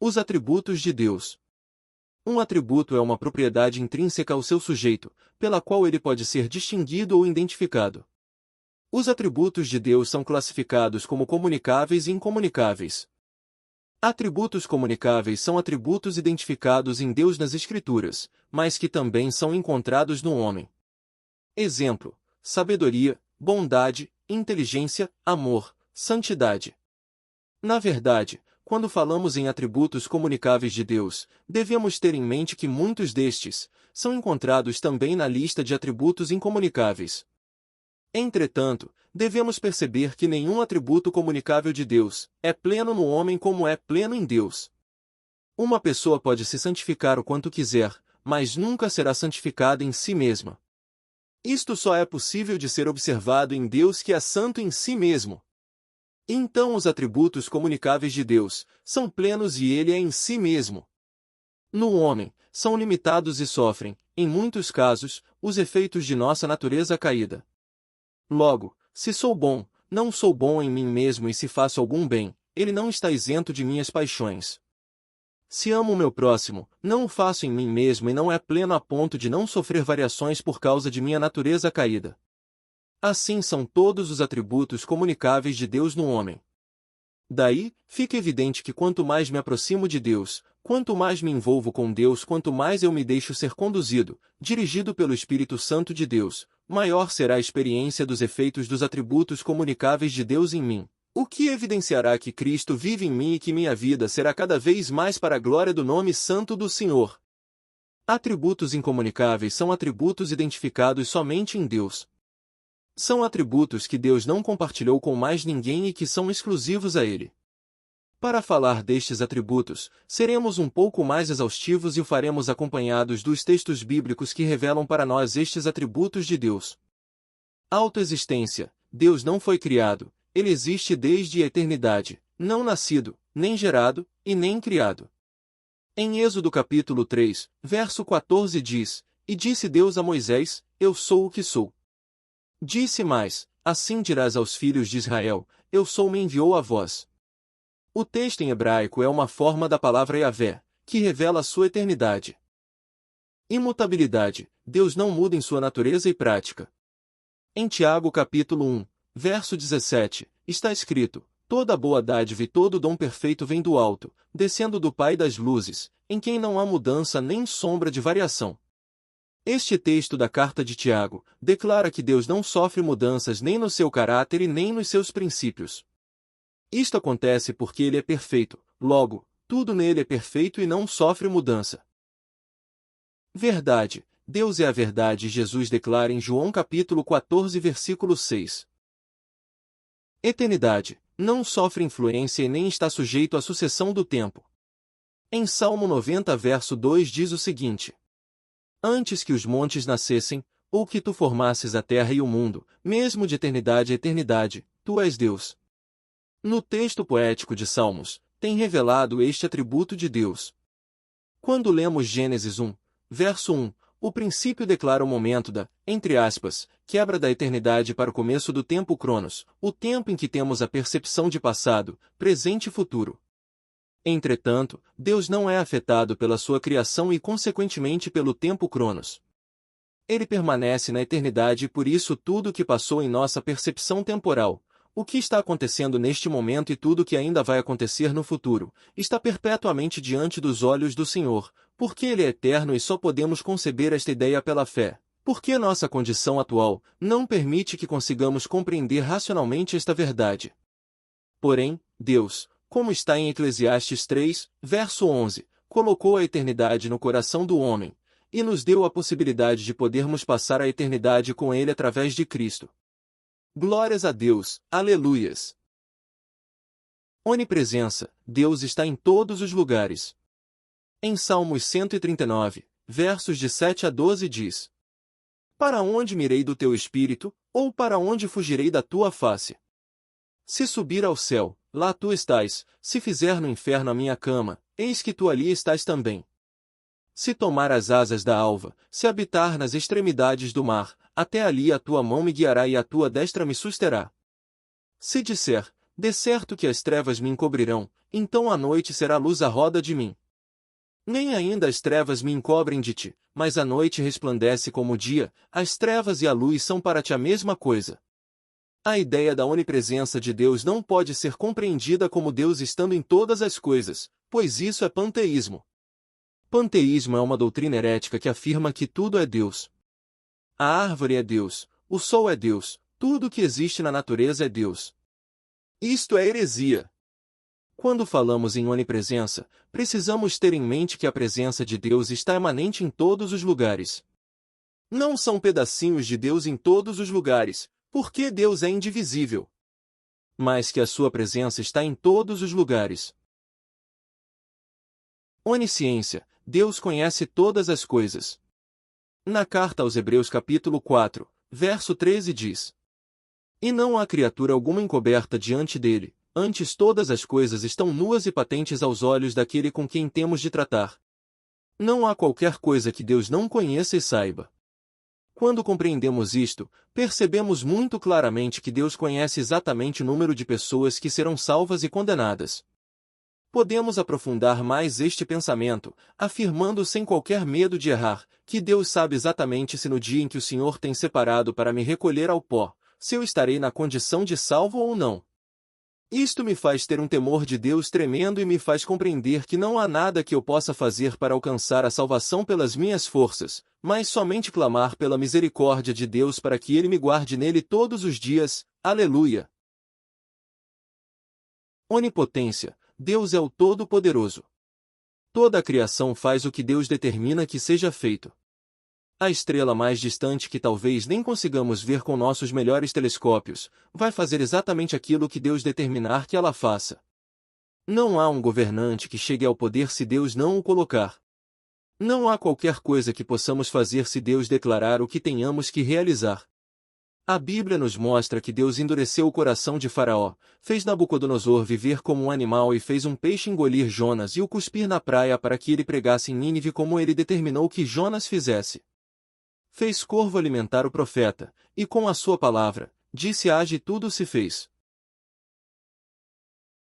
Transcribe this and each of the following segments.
Os atributos de Deus. Um atributo é uma propriedade intrínseca ao seu sujeito, pela qual ele pode ser distinguido ou identificado. Os atributos de Deus são classificados como comunicáveis e incomunicáveis. Atributos comunicáveis são atributos identificados em Deus nas Escrituras, mas que também são encontrados no homem. Exemplo: sabedoria, bondade, inteligência, amor, santidade. Na verdade, quando falamos em atributos comunicáveis de Deus, devemos ter em mente que muitos destes são encontrados também na lista de atributos incomunicáveis. Entretanto, devemos perceber que nenhum atributo comunicável de Deus é pleno no homem como é pleno em Deus. Uma pessoa pode se santificar o quanto quiser, mas nunca será santificada em si mesma. Isto só é possível de ser observado em Deus, que é santo em si mesmo. Então os atributos comunicáveis de Deus são plenos e ele é em si mesmo. No homem, são limitados e sofrem, em muitos casos, os efeitos de nossa natureza caída. Logo, se sou bom, não sou bom em mim mesmo, e se faço algum bem, ele não está isento de minhas paixões. Se amo o meu próximo, não o faço em mim mesmo e não é pleno a ponto de não sofrer variações por causa de minha natureza caída. Assim são todos os atributos comunicáveis de Deus no homem. Daí, fica evidente que quanto mais me aproximo de Deus, quanto mais me envolvo com Deus, quanto mais eu me deixo ser conduzido, dirigido pelo Espírito Santo de Deus, maior será a experiência dos efeitos dos atributos comunicáveis de Deus em mim, o que evidenciará que Cristo vive em mim e que minha vida será cada vez mais para a glória do nome santo do Senhor. Atributos incomunicáveis são atributos identificados somente em Deus. São atributos que Deus não compartilhou com mais ninguém e que são exclusivos a Ele. Para falar destes atributos, seremos um pouco mais exaustivos e o faremos acompanhados dos textos bíblicos que revelam para nós estes atributos de Deus. Autoexistência. Deus não foi criado, Ele existe desde a eternidade, não nascido, nem gerado, e nem criado. Em Êxodo capítulo 3, verso 14 diz: E disse Deus a Moisés: Eu sou o que sou. Disse mais: Assim dirás aos filhos de Israel: Eu sou, me enviou a vós. O texto em hebraico é uma forma da palavra Yahvé, que revela a sua eternidade. Imutabilidade. Deus não muda em sua natureza e prática. Em Tiago capítulo 1, verso 17, está escrito: Toda boa dádiva e todo dom perfeito vem do alto, descendo do Pai das luzes, em quem não há mudança nem sombra de variação. Este texto da carta de Tiago declara que Deus não sofre mudanças nem no seu caráter e nem nos seus princípios. Isto acontece porque Ele é perfeito, logo, tudo nele é perfeito e não sofre mudança. Verdade. Deus é a verdade, Jesus declara em João capítulo 14, versículo 6. Eternidade. Não sofre influência e nem está sujeito à sucessão do tempo. Em Salmo 90, verso 2 diz o seguinte: Antes que os montes nascessem, ou que tu formasses a terra e o mundo, mesmo de eternidade a eternidade, tu és Deus. No texto poético de Salmos, tem revelado este atributo de Deus. Quando lemos Gênesis 1, verso 1, o princípio declara o momento da, entre aspas, quebra da eternidade para o começo do tempo Cronos, o tempo em que temos a percepção de passado, presente e futuro. Entretanto, Deus não é afetado pela sua criação e consequentemente pelo tempo Cronos. Ele permanece na eternidade e por isso tudo o que passou em nossa percepção temporal, o que está acontecendo neste momento e tudo o que ainda vai acontecer no futuro, está perpetuamente diante dos olhos do Senhor, porque Ele é eterno e só podemos conceber esta ideia pela fé, porque nossa condição atual não permite que consigamos compreender racionalmente esta verdade. Porém, Deus, como está em Eclesiastes 3, verso 11, colocou a eternidade no coração do homem, e nos deu a possibilidade de podermos passar a eternidade com Ele através de Cristo. Glórias a Deus, aleluias! Onipresença. Deus está em todos os lugares. Em Salmos 139, versos de 7 a 12 diz: Para onde mirei do teu espírito, ou para onde fugirei da tua face? Se subir ao céu, lá tu estás, se fizer no inferno a minha cama, eis que tu ali estás também. Se tomar as asas da alva, se habitar nas extremidades do mar, até ali a tua mão me guiará e a tua destra me susterá. Se disser, de certo que as trevas me encobrirão, então a noite será luz à roda de mim. Nem ainda as trevas me encobrem de ti, mas a noite resplandece como o dia, as trevas e a luz são para ti a mesma coisa. A ideia da onipresença de Deus não pode ser compreendida como Deus estando em todas as coisas, pois isso é panteísmo. Panteísmo é uma doutrina herética que afirma que tudo é Deus. A árvore é Deus, o sol é Deus, tudo que existe na natureza é Deus. Isto é heresia. Quando falamos em onipresença, precisamos ter em mente que a presença de Deus está imanente em todos os lugares. Não são pedacinhos de Deus em todos os lugares, porque Deus é indivisível. Mas que a sua presença está em todos os lugares. Onisciência, Deus conhece todas as coisas. Na carta aos Hebreus capítulo 4, verso 13 diz: E não há criatura alguma encoberta diante dele, antes todas as coisas estão nuas e patentes aos olhos daquele com quem temos de tratar. Não há qualquer coisa que Deus não conheça e saiba. Quando compreendemos isto, percebemos muito claramente que Deus conhece exatamente o número de pessoas que serão salvas e condenadas. Podemos aprofundar mais este pensamento, afirmando sem qualquer medo de errar, que Deus sabe exatamente se no dia em que o Senhor tem separado para me recolher ao pó, se eu estarei na condição de salvo ou não. Isto me faz ter um temor de Deus tremendo e me faz compreender que não há nada que eu possa fazer para alcançar a salvação pelas minhas forças, mas somente clamar pela misericórdia de Deus para que Ele me guarde nele todos os dias. Aleluia! Onipotência. Deus é o Todo-Poderoso. Toda a criação faz o que Deus determina que seja feito. A estrela mais distante que talvez nem consigamos ver com nossos melhores telescópios, vai fazer exatamente aquilo que Deus determinar que ela faça. Não há um governante que chegue ao poder se Deus não o colocar. Não há qualquer coisa que possamos fazer se Deus declarar o que tenhamos que realizar. A Bíblia nos mostra que Deus endureceu o coração de Faraó, fez Nabucodonosor viver como um animal e fez um peixe engolir Jonas e o cuspir na praia para que ele pregasse em Nínive como ele determinou que Jonas fizesse. Fez corvo alimentar o profeta, e com a sua palavra, disse age e tudo se fez.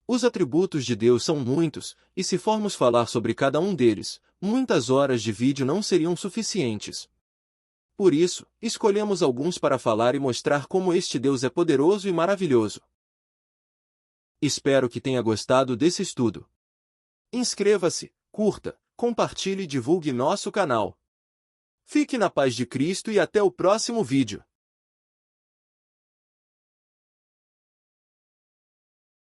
Os atributos de Deus são muitos, e se formos falar sobre cada um deles, muitas horas de vídeo não seriam suficientes. Por isso, escolhemos alguns para falar e mostrar como este Deus é poderoso e maravilhoso. Espero que tenha gostado desse estudo. Inscreva-se, curta, compartilhe e divulgue nosso canal. Fique na paz de Cristo e até o próximo vídeo.